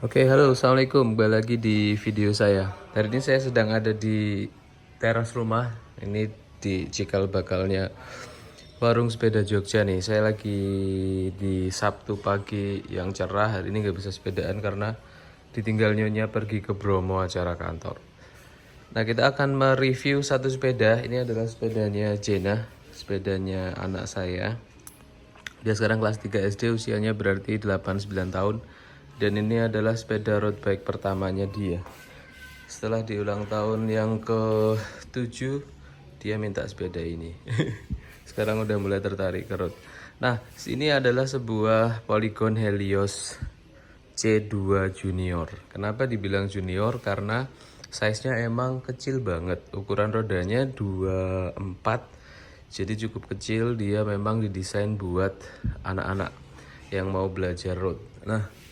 Oke, halo, assalamualaikum. Kembali lagi di video saya. Hari ini saya sedang ada di teras rumah. Ini di cikal bakalnya warung sepeda Jogja nih. Saya lagi di Sabtu pagi yang cerah. Hari ini nggak bisa sepedaan karena ditinggal nyonya pergi ke Bromo acara kantor. Nah, kita akan mereview satu sepeda. Ini adalah sepedanya Jena, sepedanya anak saya. Dia sekarang kelas 3 SD, usianya berarti 8-9 tahun. Dan ini adalah sepeda road bike pertamanya dia. Setelah di ulang tahun yang ke-7, dia minta sepeda ini. Sekarang udah mulai tertarik ke road. Nah, sini adalah sebuah Polygon Helios C2 Junior. Kenapa dibilang junior? Karena size-nya emang kecil banget. Ukuran rodanya 24, jadi cukup kecil. Dia memang didesain buat anak-anak yang mau belajar road. Nah,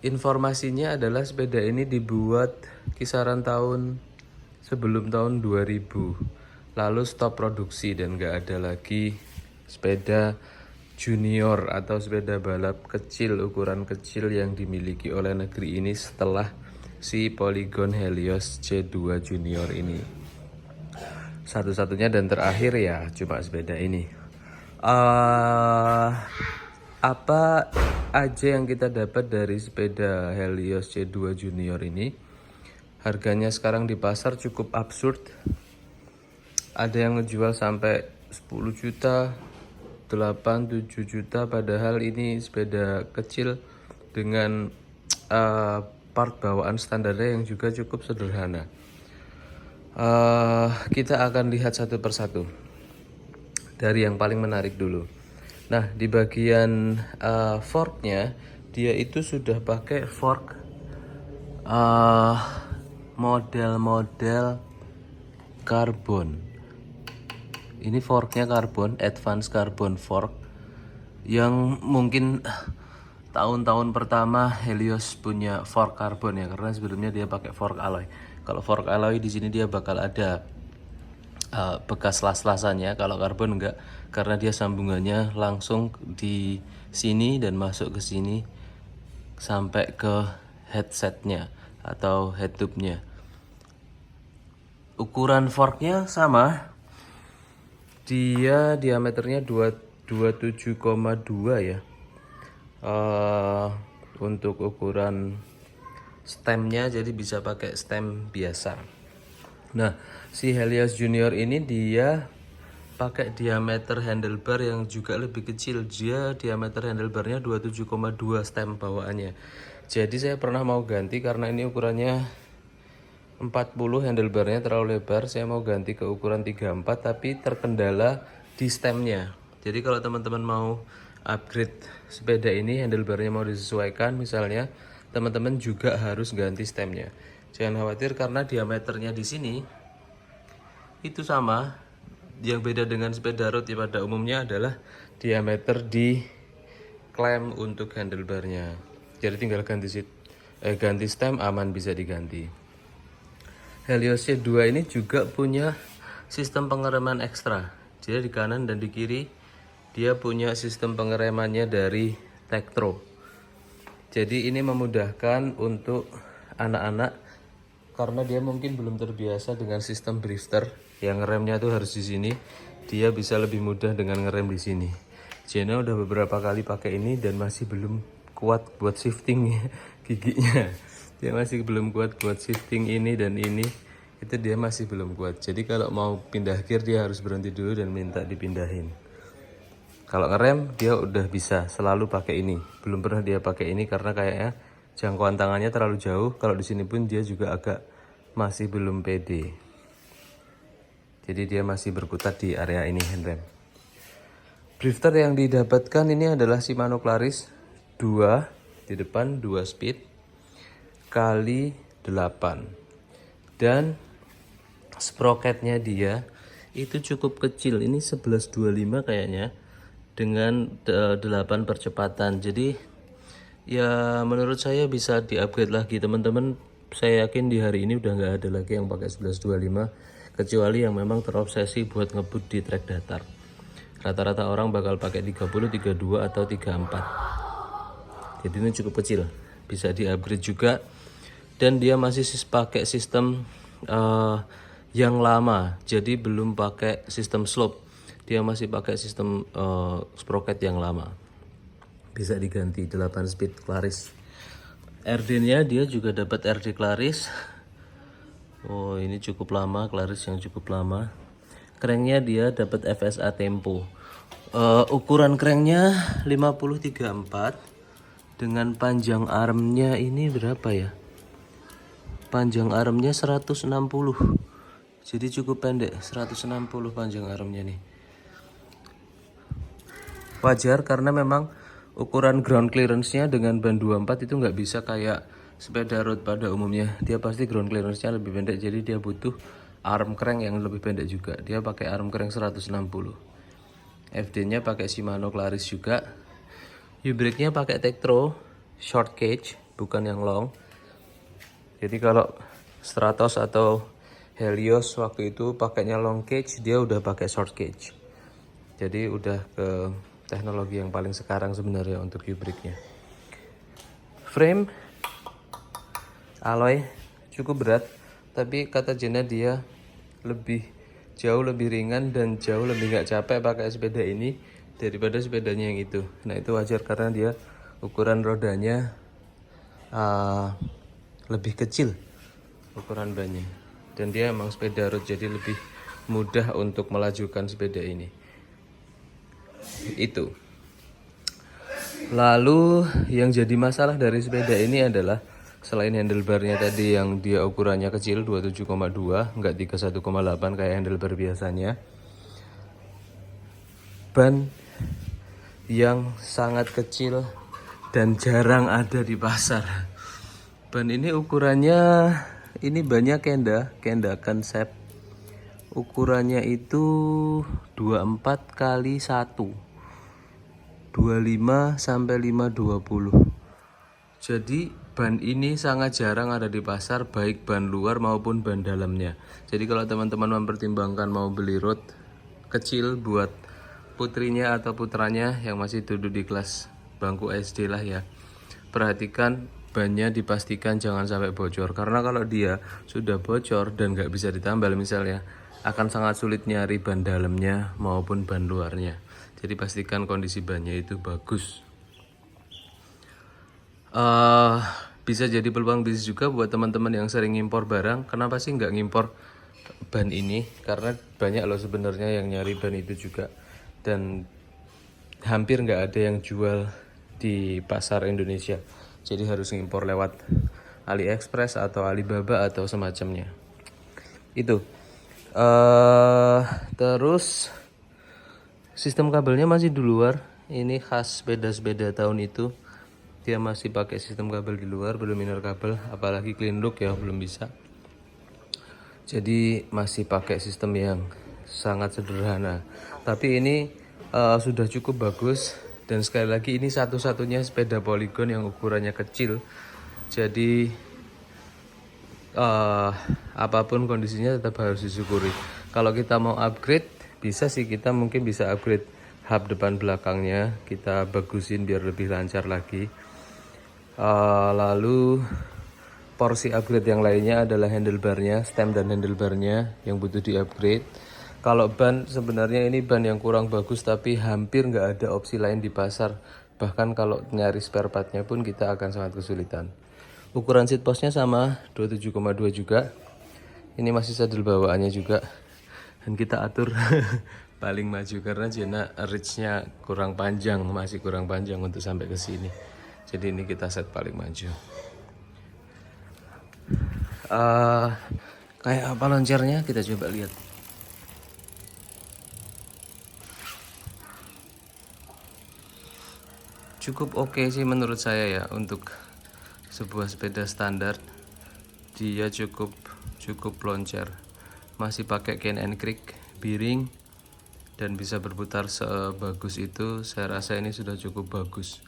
informasinya adalah sepeda ini dibuat kisaran tahun sebelum tahun 2000, lalu stop produksi dan gak ada lagi sepeda junior atau sepeda balap kecil, ukuran kecil yang dimiliki oleh negeri ini setelah si Polygon Helios C2 Junior ini. Satu-satunya dan terakhir ya cuma sepeda ini. Apa aja yang kita dapat dari sepeda Helios C2 Junior ini? Harganya sekarang di pasar cukup absurd. Ada yang ngejual sampai 10 juta, 8, 7 juta, padahal ini sepeda kecil dengan part bawaan standarnya yang juga cukup sederhana. Kita akan lihat satu persatu dari yang paling menarik dulu. Nah, di bagian forknya dia itu sudah pakai fork model-model karbon. Ini forknya karbon, advance carbon fork, yang mungkin tahun-tahun pertama Helios punya fork karbon ya, karena sebelumnya dia pakai fork alloy. Kalau fork alloy di sini dia bakal ada bekas las-lasannya. Kalau karbon enggak, karena dia sambungannya langsung di sini dan masuk ke sini sampai ke headsetnya atau head tube-nya. Ukuran forknya sama, dia diameternya 27,2 ya. Untuk ukuran stemnya jadi bisa pakai stem biasa. Nah, si Helios Junior ini dia pakai diameter handlebar yang juga lebih kecil. Dia diameter handlebarnya 27,2 stem bawaannya. Jadi saya pernah mau ganti karena ini ukurannya 40, handlebarnya terlalu lebar. Saya mau ganti ke ukuran 34 tapi terkendala di stemnya. Jadi kalau teman-teman mau upgrade sepeda ini, handlebarnya mau disesuaikan misalnya, teman-teman juga harus ganti stemnya. Jangan khawatir karena diameternya di sini itu sama. Yang beda dengan sepeda road pada umumnya adalah diameter di klem untuk handlebarnya. Jadi tinggal ganti stem, aman, bisa diganti. Helios C2 ini juga punya sistem pengereman ekstra. Jadi di kanan dan di kiri dia punya sistem pengeremannya dari Tektro. Jadi ini memudahkan untuk anak-anak karena dia mungkin belum terbiasa dengan sistem drifter yang remnya tuh harus di sini. Dia bisa lebih mudah dengan ngerem di sini. Jena udah beberapa kali pakai ini dan masih belum kuat buat shifting giginya. Dia masih belum kuat buat shifting ini dan ini. Itu dia masih belum kuat. Jadi kalau mau pindah gear dia harus berhenti dulu dan minta dipindahin. Kalau ngerem dia udah bisa selalu pakai ini. Belum pernah dia pakai ini karena kayaknya jangkauan tangannya terlalu jauh. Kalau di sini pun dia juga agak masih belum pede. Jadi dia masih berkutat di area ini handrem. Drifter yang didapatkan ini adalah Shimano Claris 2 di depan, 2 speed kali 8. Dan sprocketnya dia itu cukup kecil. Ini 1125 kayaknya dengan 8 percepatan. Jadi ya menurut saya bisa di-upgrade lagi teman-teman. Saya yakin di hari ini udah nggak ada lagi yang pakai 1125 kecuali yang memang terobsesi buat ngebut di trek datar. Rata-rata orang bakal pakai 30, 32 atau 34. Jadi ini cukup kecil, bisa di upgrade juga. Dan dia masih pakai sistem yang lama, jadi belum pakai sistem slope. Dia masih pakai sistem sprocket yang lama. Bisa diganti 8 speed Claris. RD-nya dia juga dapat RD Claris. Oh, ini cukup lama, Claris yang cukup lama. Cranknya dia dapat FSA Tempo. Ukuran cranknya 5034 dengan panjang armnya ini berapa ya? Panjang armnya 160. Jadi cukup pendek, 160 panjang armnya nih. Wajar karena memang ukuran ground clearance-nya dengan ban 24 itu nggak bisa kayak sepeda road pada umumnya. Dia pasti ground clearance-nya lebih pendek, jadi dia butuh arm crank yang lebih pendek juga. Dia pakai arm crank 160. FD-nya pakai Shimano Claris juga. U-brake-nya pakai Tektro short cage, bukan yang long. Jadi kalau Stratos atau Helios waktu itu pakainya long cage, dia udah pakai short cage. Jadi udah ke teknologi yang paling sekarang sebenarnya untuk U-brake-nya. Frame alloy cukup berat, tapi kata Jenna dia jauh lebih ringan dan jauh lebih gak capek pakai sepeda ini daripada sepedanya yang itu. Nah itu wajar karena dia ukuran rodanya lebih kecil ukuran bannya, dan dia emang sepeda road jadi lebih mudah untuk melajukan sepeda ini. Itu. Lalu yang jadi masalah dari sepeda ini adalah selain handlebarnya tadi yang dia ukurannya kecil 27,2, nggak 31,8 kayak handlebar biasanya, ban yang sangat kecil dan jarang ada di pasar. Ban ini ukurannya, ini bannya Kenda Concept. Ukurannya itu 24 kali 1, 25 sampai 520. Jadi ban ini sangat jarang ada di pasar, baik ban luar maupun ban dalamnya. Jadi kalau teman-teman mempertimbangkan mau beli road kecil buat putrinya atau putranya yang masih duduk di kelas bangku SD lah ya, perhatikan bannya, dipastikan jangan sampai bocor. Karena kalau dia sudah bocor dan nggak bisa ditambal misalnya, akan sangat sulit nyari ban dalamnya maupun ban luarnya. Jadi pastikan kondisi bannya itu bagus. Bisa jadi peluang bisnis juga buat teman-teman yang sering ngimpor barang. Kenapa sih nggak ngimpor ban ini? Karena banyak loh sebenarnya yang nyari ban itu juga, dan hampir nggak ada yang jual di pasar Indonesia. Jadi harus ngimpor lewat AliExpress atau Alibaba atau semacamnya. Itu. Terus sistem kabelnya masih di luar. Ini khas sepeda-sepeda tahun itu. Dia masih pakai sistem kabel di luar, belum inner kabel, apalagi clean look ya belum bisa. Jadi masih pakai sistem yang sangat sederhana. Tapi ini sudah cukup bagus. Dan sekali lagi ini satu-satunya sepeda polygon yang ukurannya kecil. Jadi apapun kondisinya tetap harus disyukuri. Kalau kita mau upgrade, bisa sih, kita mungkin bisa upgrade hub depan belakangnya, kita bagusin biar lebih lancar lagi. Lalu porsi upgrade yang lainnya adalah handlebarnya, stem dan handlebarnya yang butuh di upgrade. Kalau ban, sebenarnya ini ban yang kurang bagus, tapi hampir nggak ada opsi lain di pasar. Bahkan kalau nyari spare partnya pun kita akan sangat kesulitan. Ukuran seat postnya sama, 27,2 juga. Ini masih saddle bawaannya juga. Dan kita atur paling maju karena Jenna reach-nya kurang panjang, masih kurang panjang untuk sampai ke sini. Jadi ini kita set paling maju. Kayak apa loncernya, kita coba lihat. Cukup oke sih menurut saya ya, untuk sebuah sepeda standar. Dia cukup loncer. Masih pakai Ken & Creek bearing dan bisa berputar sebagus itu. Saya rasa ini sudah cukup bagus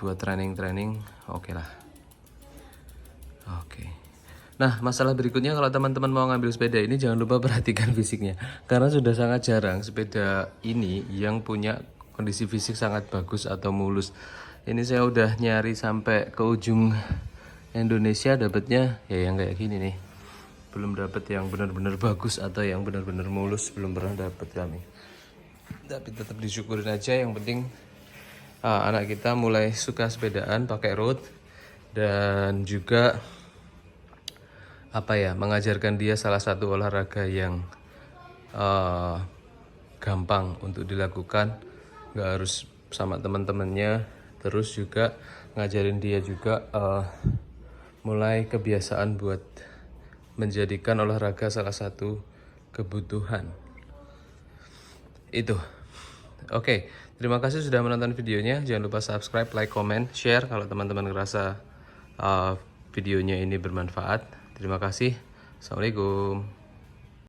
buat training oke lah. Oke. Nah, masalah berikutnya kalau teman-teman mau ngambil sepeda ini jangan lupa perhatikan fisiknya, karena sudah sangat jarang sepeda ini yang punya kondisi fisik sangat bagus atau mulus. Ini saya udah nyari sampai ke ujung Indonesia, dapatnya ya yang kayak gini nih. Belum dapat yang benar-benar bagus atau yang benar-benar mulus, belum pernah dapat kami. Tapi tetap disyukurin aja, yang penting anak kita mulai suka sepedaan pakai road, dan juga mengajarkan dia salah satu olahraga yang gampang untuk dilakukan, nggak harus sama teman-temannya. Terus juga ngajarin dia juga mulai kebiasaan buat menjadikan olahraga salah satu kebutuhan. Itu. Oke, terima kasih sudah menonton videonya. Jangan lupa subscribe, like, comment, share kalau teman-teman ngerasa videonya ini bermanfaat. Terima kasih. Assalamualaikum.